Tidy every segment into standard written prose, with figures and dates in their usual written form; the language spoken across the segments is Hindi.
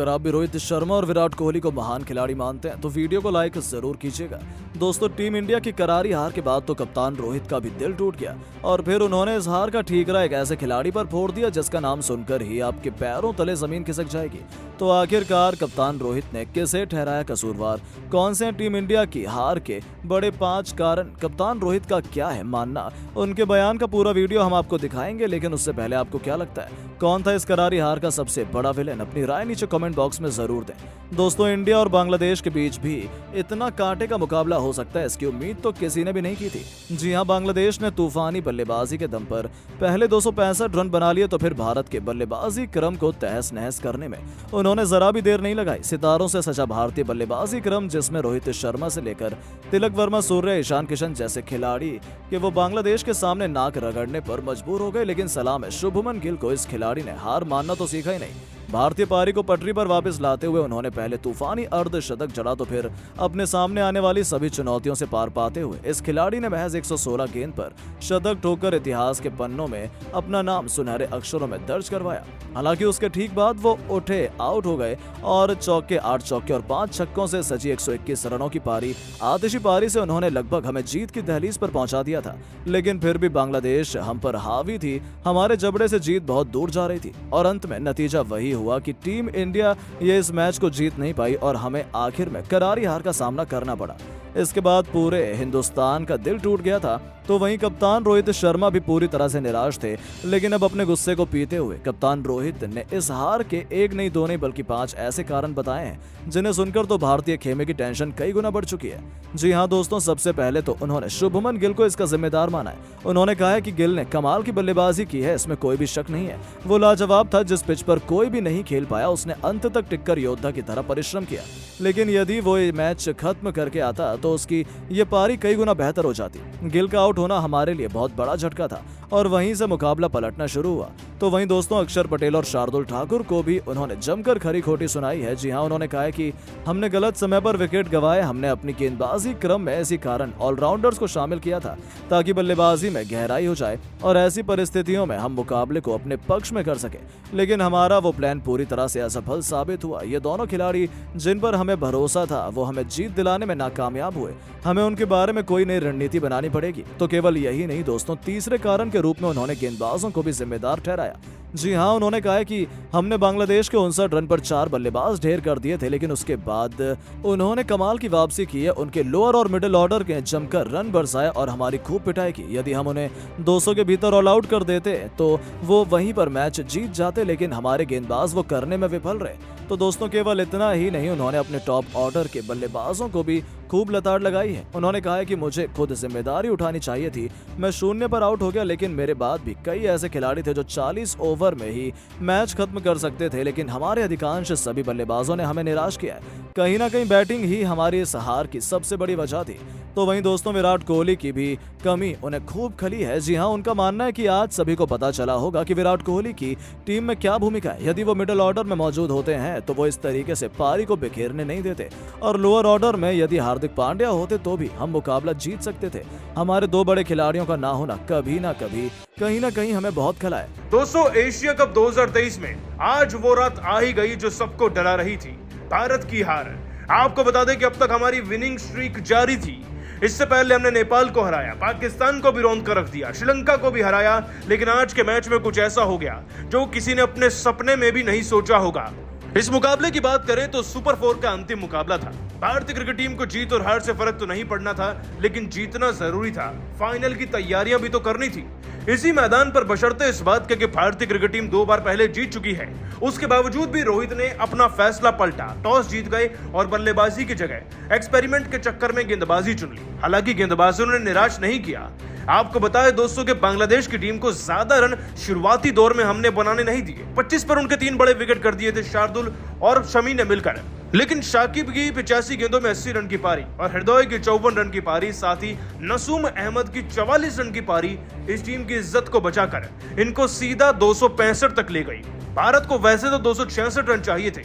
अगर आप भी रोहित शर्मा और विराट कोहली को महान खिलाड़ी मानते हैं तो वीडियो को लाइक जरूर कीजिएगा। दोस्तों, टीम इंडिया की करारी हार के बाद तो कप्तान रोहित का भी दिल टूट गया और फिर उन्होंने इस हार का ठीकरा एक ऐसे खिलाड़ी पर फोड़ दिया जिसका नाम सुनकर ही आपके पैरों तले जमीन खिसक जाएगी। तो आखिरकार कप्तान रोहित ने किसे ठहराया कसूरवार? कौन से टीम इंडिया की हार के बड़े 5 कारण? कप्तान रोहित का क्या है मानना? उनके बयान का पूरा वीडियो हम आपको दिखाएंगे, लेकिन उससे पहले आपको क्या लगता है, कौन था इस करारी हार का सबसे बड़ा विलेन? अपनी राय नीचे कमेंट बॉक्स में जरूर दें। दोस्तों, इंडिया और बांग्लादेश के बीच भी इतना कांटे का मुकाबला हो सकता है, इसकी उम्मीद तो किसी ने भी नहीं की थी। जी हां, बांग्लादेश ने तूफानी बल्लेबाजी के दम पर पहले 265 रन बना लिए तो फिर भारत के बल्लेबाजी क्रम को तहस नहस करने में उन्होंने जरा भी देर नहीं लगाई। सितारों से सजा भारतीय बल्लेबाजी क्रम, जिसमें रोहित शर्मा से लेकर तिलक वर्मा, सूर्य, ईशान किशन जैसे खिलाड़ी कि वो बांग्लादेश के सामने नाक रगड़ने पर मजबूर हो गए। लेकिन सलाम है शुभमन गिल को, इस खिलाड़ी ने हार मानना तो सीखा ही नहीं। भारतीय पारी को पटरी पर वापस लाते हुए उन्होंने पहले तूफानी अर्धशतक जड़ा तो फिर अपने सामने आने वाली सभी चुनौतियों से पार पाते हुए इस खिलाड़ी ने महज 116 गेंद पर शतक ठोकर इतिहास के पन्नों में अपना नाम सुनहरे अक्षरों में दर्ज करवाया। हालांकि उसके ठीक बाद वो उठे, आउट हो गए और 8 चौके और 5 छक्कों से सजी 121 रनों की पारी, आतिशी पारी से उन्होंने लगभग हमें जीत की दहलीज पर पहुंचा दिया था। लेकिन फिर भी बांग्लादेश हम पर हावी थी, हमारे जबड़े से जीत बहुत दूर जा रही थी और अंत में नतीजा वही हुआ कि टीम इंडिया ये इस मैच को जीत नहीं पाई और हमें आखिर में करारी हार का सामना करना पड़ा। इसके बाद पूरे हिंदुस्तान का दिल टूट गया था। तो वहीं कप्तान रोहित शर्मा भी पूरी तरह से निराश थे। लेकिन अब अपने गुस्से को पीते हुए कप्तान रोहित ने इस हार के 1 नहीं 2 नहीं बल्कि 5 ऐसे कारण बताए हैं जिन्हें सुनकर तो भारतीय खेमे की टेंशन कई गुना बढ़ चुकी है। जी हां दोस्तों, सबसे पहले तो उन्होंने शुभमन गिल को इसका जिम्मेदार माना है। उन्होंने कहा है कि गिल ने कमाल की बल्लेबाजी की है, इसमें कोई भी शक नहीं है। वो लाजवाब था, जिस पिच पर कोई भी नहीं खेल पाया उसने अंत तक टिककर योद्धा की तरह परिश्रम किया। लेकिन यदि वो ये मैच खत्म करके आता तो उसकी ये पारी कई गुना बेहतर हो जाती। गिल का आउट होना हमारे लिए बहुत बड़ा झटका था और वहीं से मुकाबला पलटना शुरू हुआ। तो वहीं दोस्तों, अक्षर पटेल और शार्दुल ठाकुर को भी उन्होंने जमकर खरी खोटी सुनाई है। जी हां, उन्होंने कहा है कि हमने गलत समय पर विकेट गंवाए, हमने अपनी गेंदबाजी क्रम में इसी कारण ऑलराउंडर्स को शामिल किया था ताकि बल्लेबाजी में गहराई हो जाए और ऐसी परिस्थितियों में हम मुकाबले को अपने पक्ष में कर सके। लेकिन हमारा वो प्लान पूरी तरह से असफल साबित हुआ। ये दोनों खिलाड़ी जिन पर हमें भरोसा था वो हमें जीत दिलाने में नाकामयाब हुए। हमें उनके बारे में कोई नई रणनीति बनानी पड़ेगी। तो केवल यही नहीं दोस्तों, तीसरे कारण के रूप में उन्होंने गेंदबाजों को भी जिम्मेदार ठहराया। जी हां, उन्होंने कहा है कि हमने बांग्लादेश के 59 रन पर 4 बल्लेबाज ढेर कर दिए थे, लेकिन उसके बाद उन्होंने कमाल की वापसी की है। उनके लोअर और मिडिल ऑर्डर के जमकर रन बरसाए और हमारी खूब पिटाई की। यदि हम उन्हें 200 के भीतर ऑल आउट कर देते तो वो वहीं पर मैच जीत जाते, लेकिन हमारे गेंदबाज वो करने में विफल रहे। तो दोस्तों, केवल इतना ही नहीं, उन्होंने अपने टॉप ऑर्डर के बल्लेबाजों को भी खूब लताड़ लगाई है। उन्होंने कहा है कि मुझे खुद जिम्मेदारी उठानी चाहिए थी, मैं 0 पर आउट हो गया, लेकिन मेरे बाद भी कई ऐसे खिलाड़ी थे जो 40 ओवर में ही मैच खत्म कर सकते थे, लेकिन हमारे अधिकांश सभी बल्लेबाजों ने हमें निराश किया है। कहीं ना कहीं बैटिंग ही हमारी इस हार की सबसे बड़ी वजह थी। तो वहीं दोस्तों, विराट कोहली की भी कमी उन्हें खूब खली है। जी हां, उनका मानना है कि आज सभी को पता चला होगा कि विराट कोहली की टीम में क्या भूमिका है। यदि वो मिडिल ऑर्डर में मौजूद होते हैं तो वो इस तरीके से पारी को बिखेरने नहीं देते और लोअर ऑर्डर में यदि हार्दिक पांड्या होते तो भी हम मुकाबला जीत सकते थे। हमारे 2 बड़े खिलाड़ियों का ना होना कभी ना कभी कहीं ना कहीं हमें बहुत खला है। दोस्तों, एशिया कप 2023 में आज वो रात आ ही गई जो सबको डरा रही थी, भारत की हार। आपको बता दें कि अब तक हमारी विनिंग स्ट्रीक जारी थी। इससे पहले हमने नेपाल को हराया, पाकिस्तान को भी रौंद कर रख दिया, श्रीलंका को भी हराया, लेकिन आज के मैच में कुछ ऐसा हो गया जो किसी ने अपने सपने में भी नहीं सोचा होगा। इस मुकाबले की बात करें तो सुपर 4 का अंतिम मुकाबला था। भारतीय क्रिकेट टीम को जीत और हार से फर्क तो नहीं पड़ना था, लेकिन जीतना जरूरी था। फाइनल की तैयारियां भी तो करनी थी इसी मैदान पर, बशर्ते इस बात के कि भारतीय क्रिकेट टीम 2 बार पहले जीत चुकी है। उसके बावजूद भी रोहित ने अपना फैसला पलटा, टॉस जीत गए और बल्लेबाजी की जगह एक्सपेरिमेंट के चक्कर में गेंदबाजी चुन ली। हालांकि गेंदबाजों ने निराश नहीं किया। आपको बताएं दोस्तों कि बांग्लादेश की टीम को ज्यादा रन शुरुआती दौर में हमने बनाने नहीं दिए। 25 पर उनके 3 बड़े विकेट कर दिए थे शार्दुल और शमी ने मिलकर। लेकिन शाकिब की 85 गेंदों में 80 रन की पारी और हृदय की 54 रन की पारी, साथ ही नसूम अहमद की 44 रन की पारी इस टीम की इज्जत को बचाकर इनको सीधा 265 तक ले गई। भारत को वैसे तो 266 रन चाहिए थे।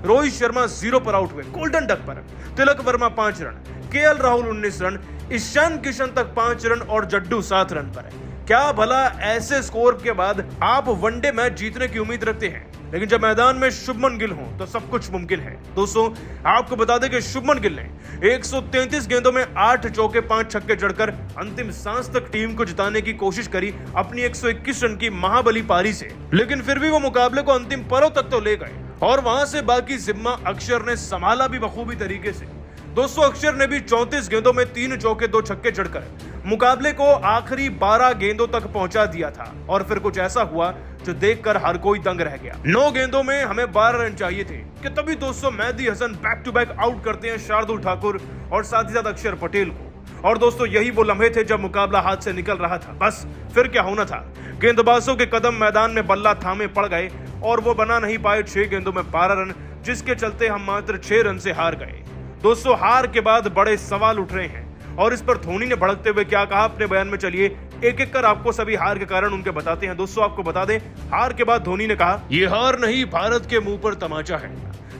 रोहित शर्मा 0 पर आउट हुए गोल्डन डक पर, Tilak Varma 5 run, KL Rahul 19 run, Ishan Kishan तक 5 रन और जड्डू 7 रन पर। क्या भला ऐसे स्कोर के बाद आप वनडे मैच जीतने की उम्मीद रखते हैं? लेकिन जब मैदान में शुभमन गिल हो तो सब कुछ मुमकिन है। दोस्तों आपको बता दें कि शुभमन गिल ने 133 गेंदों में 8 चौके 5 छक्के जड़कर अंतिम सांस तक टीम को जिताने की कोशिश करी अपनी 121 रन की महाबली पारी से, लेकिन फिर भी वो मुकाबले को अंतिम पलों तक तो ले गए और वहां से बाकी जिम्मा अक्षर ने संभाला भी बखूबी तरीके से। दोस्तों अक्षर ने भी 34 गेंदों में 3 चौके 2 छक्के जड़कर मुकाबले को आखिरी 12 गेंदों तक पहुंचा दिया था और फिर कुछ ऐसा हुआ जो देखकर हर कोई दंग रह गया। 9 गेंदों में हमें 12 रन चाहिए थे कि तभी दोस्तों Mehidy Hasan back to back out करते हैं शार्दुल ठाकुर और साथ ही साथ अक्षर पटेल को। और दोस्तों यही वो लम्हे थे जब मुकाबला हाथ से निकल रहा था। बस फिर क्या होना था, गेंदबाजों के कदम मैदान में बल्ला थामे पड़ गए और वो बना नहीं पाए 6 गेंदों में 12 रन, जिसके चलते हम मात्र 6 रन से हार गए। दोस्तों हार के बाद बड़े सवाल उठ रहे हैं और इस पर धोनी ने भड़कते हुए क्या कहा अपने बयान में, चलिए एक एक कर आपको सभी हार के कारण उनके बताते हैं। दोस्तों आपको बता दें, हार के बाद धोनी ने कहा, ये हार नहीं भारत के मुंह पर तमाचा है,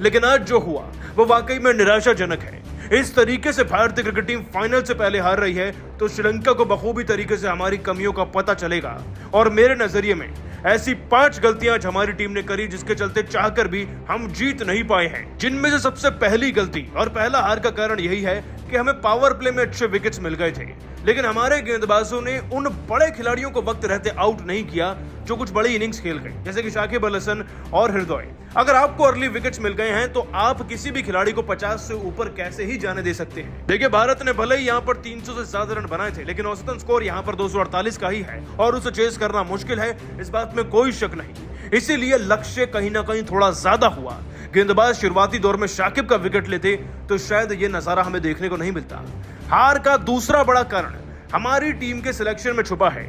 लेकिन आज जो हुआ वो वाकई में निराशाजनक है। इस तरीके से भारतीय क्रिकेट टीम फाइनल से पहले हार रही है तो श्रीलंका को बखूबी तरीके से हमारी कमियों का पता चलेगा। और मेरे नजरिए में ऐसी 5 गलतियां आज हमारी टीम ने करी जिसके चलते चाहकर भी हम जीत नहीं पाए हैं, जिनमें से सबसे पहली गलती और पहला हार का कारण यही है कि हमें पावर प्ले में अच्छे विकेट्स मिल गए थे, लेकिन हमारे गेंदबाजों ने उन बड़े खिलाड़ियों को वक्त रहते आउट नहीं किया जो कुछ बड़ी इनिंग्स खेल गए, जैसे कि शाकिब अल हसन और हृदय। अगर आपको अर्ली विकेट्स मिल गए हैं तो आप किसी भी खिलाड़ी को 50 से ऊपर कैसे ही जाने दे सकते हैं। देखिए भारत ने भले ही यहाँ पर 300 से ज्यादा रन बनाए थे, लेकिन औसतन स्कोर यहाँ पर 248 का ही है और उसे चेस करना मुश्किल है, इस बात में कोई शक नहीं। इसीलिए लक्ष्य कहीं ना कहीं थोड़ा ज्यादा हुआ। गेंदबाज शुरुआती दौर में शाकिब का विकेट लेते तो शायद ये नजारा हमें देखने को नहीं मिलता। हार का दूसरा बड़ा कारण हमारी टीम के सिलेक्शन में छुपा है।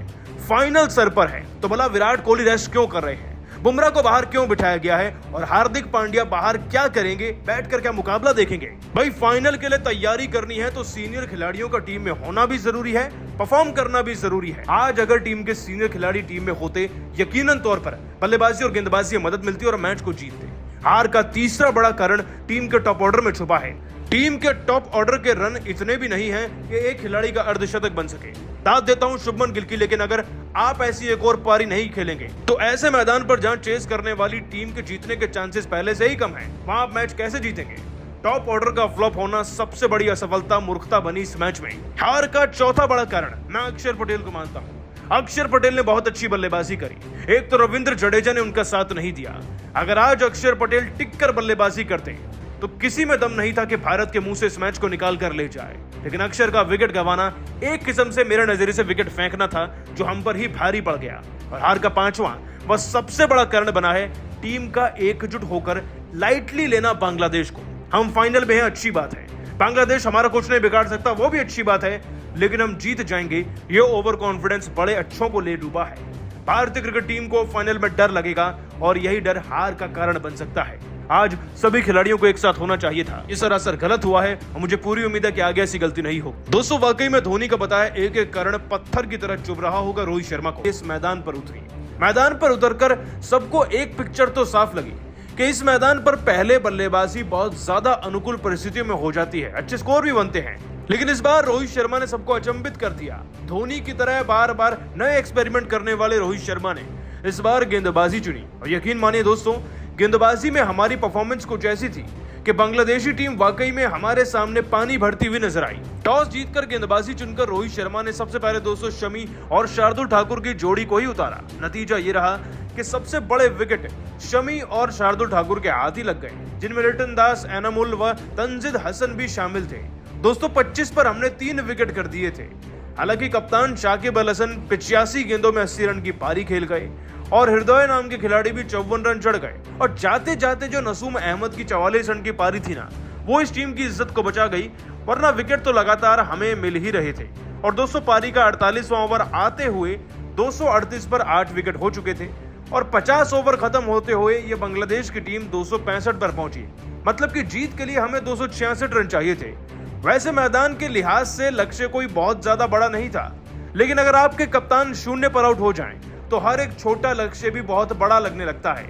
फाइनल सर पर है तो भला विराट कोहली रेस्ट क्यों कर रहे हैं, बुमराह को बाहर क्यों बिठाया गया है और हार्दिक पांड्या बाहर क्या करेंगे, बैठकर क्या मुकाबला देखेंगे। भाई फाइनल के लिए तैयारी करनी है तो सीनियर खिलाड़ियों का टीम में होना भी जरूरी है, परफॉर्म करना भी जरूरी है। आज अगर टीम के सीनियर खिलाड़ी टीम में होते यकीनन तौर पर बल्लेबाजी और गेंदबाजी में मदद मिलती और मैच को जीतते। हार का तीसरा बड़ा कारण टीम के टॉप ऑर्डर में छुपा है। टीम के टॉप ऑर्डर के रन इतने भी नहीं हैं कि एक खिलाड़ी का अर्धशतक बन सके। दाद देता हूं शुभमन गिल की, लेकिन अगर आप ऐसी एक और पारी नहीं खेलेंगे तो ऐसे मैदान पर जहां चेस करने वाली टीम के जीतने के चांसेस पहले से ही कम हैं, वहां आप मैच कैसे जीतेंगे। टॉप ऑर्डर का फ्लॉप होना सबसे बड़ी असफलता, मूर्खता बनी इस मैच में। हार का चौथा बड़ा कारण मैं अक्षर पटेल को मानता हूं। अक्षर पटेल ने बहुत अच्छी बल्लेबाजी करी, एक तो रविंद्र जडेजा ने उनका साथ नहीं दिया। अगर आज अक्षर पटेल टिककर बल्लेबाजी करते तो किसी में दम नहीं था कि भारत के मुंह से इस मैच को निकाल कर ले जाए, लेकिन अक्षर का विकेट गंवाना एक किस्म से मेरे नजरिए से विकेट फेंकना था जो हम पर ही भारी पड़ गया। और हार का पांचवा व सबसे बड़ा कारण बना है टीम का एकजुट होकर लाइटली लेना बांग्लादेश को। हम फाइनल में हैं, अच्छी बात है, बांग्लादेश हमारा कुछ नहीं बिगाड़ सकता, वो भी अच्छी बात है, लेकिन हम जीत जाएंगे ये ओवर कॉन्फिडेंस बड़े अच्छों को ले डूबा है। भारतीय क्रिकेट टीम को फाइनल में डर लगेगा और यही डर हार का कारण बन सकता है। आज सभी खिलाड़ियों को एक साथ होना चाहिए था, ये सरासर गलत हुआ है और मुझे पूरी उम्मीद है कि आगे ऐसी गलती नहीं हो। दोस्तों वाकई में धोनी का बताया एक एक कारण पत्थर की तरह चुभ रहा होगा रोहित शर्मा को। इस मैदान पर उतरी, मैदान पर उतरकर सबको एक पिक्चर तो साफ लगी कि इस मैदान पर पहले बल्लेबाजी बहुत ज्यादा अनुकूल परिस्थितियों में हो जाती है, अच्छे स्कोर भी बनते हैं, लेकिन इस बार रोहित शर्मा ने सबको अचंभित कर दिया। धोनी की तरह बार बार नए एक्सपेरिमेंट करने वाले रोहित शर्मा ने इस बार गेंदबाजी चुनी और यकीन मानिए दोस्तों, गेंदबाजी में हमारी परफॉर्मेंस कुछ ऐसी थी कि बांग्लादेशी टीम वाकई में हमारे सामने पानी भरती हुई नजर आई। टॉस जीतकर गेंदबाजी चुनकर रोहित शर्मा ने सबसे पहले दोस्तों शमी और शार्दुल ठाकुर की जोड़ी को ही उतारा। नतीजा ये रहा कि सबसे बड़े विकेट शमी और शार्दुल ठाकुर के हाथ ही लग गए, जिनमें लिटन दास, एनामुल व तंजिद हसन भी शामिल थे। दोस्तों 25 पर हमने 3 विकेट कर दिए थे। हालांकि कप्तान शाकिब अल हसन 85 गेंदों में 80 रन की पारी खेल गए और हृदय नाम के खिलाड़ी भी 54 रन चढ़ गए और जाते जाते जो नसूम अहमद की 44 रन की पारी थी ना, वो इस टीम की इज्जत को बचा गई, वरना विकेट तो लगातार हमें मिल ही रहे थे। और दोस्तों पारी का 48वां ओवर आते हुए 238 पर 8 विकेट हो चुके थे और 50 ओवर खत्म होते हुए ये बांग्लादेश की टीम 265 पर पहुंची। मतलब कि जीत के लिए हमें 266 रन चाहिए थे। वैसे मैदान के लिहाज से लक्ष्य कोई बहुत ज्यादा बड़ा नहीं था, लेकिन अगर आपके कप्तान 0 पर आउट हो जाएं तो हर एक छोटा लक्ष्य भी बहुत बड़ा लगने लगता है।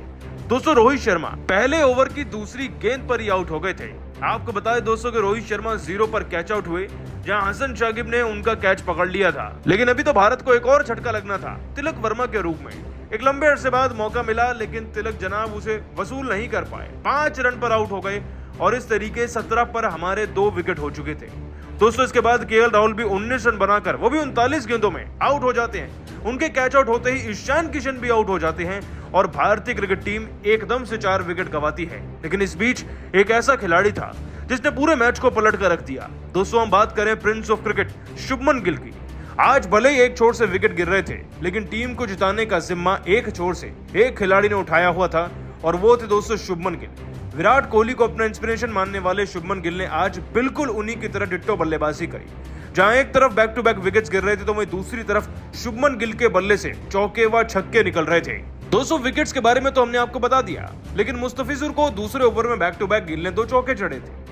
दोस्तों रोहित शर्मा पहले ओवर की दूसरी गेंद पर ही आउट हो गए थे। आपको बताएं दोस्तों कि रोहित शर्मा 0 पर कैच आउट हुए, जहां हसन शाकिब ने उनका कैच पकड़ लिया था। लेकिन अभी तो भारत को एक और झटका लगना था तिलक वर्मा के रूप में। एक लंबे अरसे बाद मौका मिला, लेकिन तिलक जनाब उसे वसूल नहीं कर पाए। 5 रन पर आउट हो गए और इस तरीके 17 पर हमारे 2 विकेट हो चुके थे। दोस्तों इसके बाद केएल राहुल भी 19 रन बनाकर, वो भी 39 गेंदों में, आउट हो जाते हैं। उनके कैच आउट होते ही ईशान किशन भी आउट हो जाते हैं और भारतीय क्रिकेट टीम एकदम से 4 विकेट गंवाती है। लेकिन इस बीच एक ऐसा खिलाड़ी था जिसने पूरे मैच को पलट कर रख दिया। दोस्तों हम बात करें Prince of cricket Shubman Gill की। आज भले ही एक छोर से विकेट गिर रहे थे, लेकिन टीम को जिताने का जिम्मा एक छोर से एक खिलाड़ी ने उठाया हुआ था और वो थे दोस्तों शुभमन गिल। विराट कोहली को अपना इंस्पिरेशन मानने वाले शुभमन गिल ने आज बिल्कुल उन्हीं की तरह डिट्टो बल्लेबाजी करी। जहां एक तरफ बैक टू बैक विकेट्स गिर रहे थे, तो वहीं दूसरी तरफ शुभमन गिल के बल्ले से चौके व छक्के निकल रहे थे। 200 विकेट्स के बारे में तो हमने आपको बता दिया, लेकिन मुस्तफिजुर को दूसरे ओवर में बैक टू बैक गिल ने 2 चौके चढ़े थे।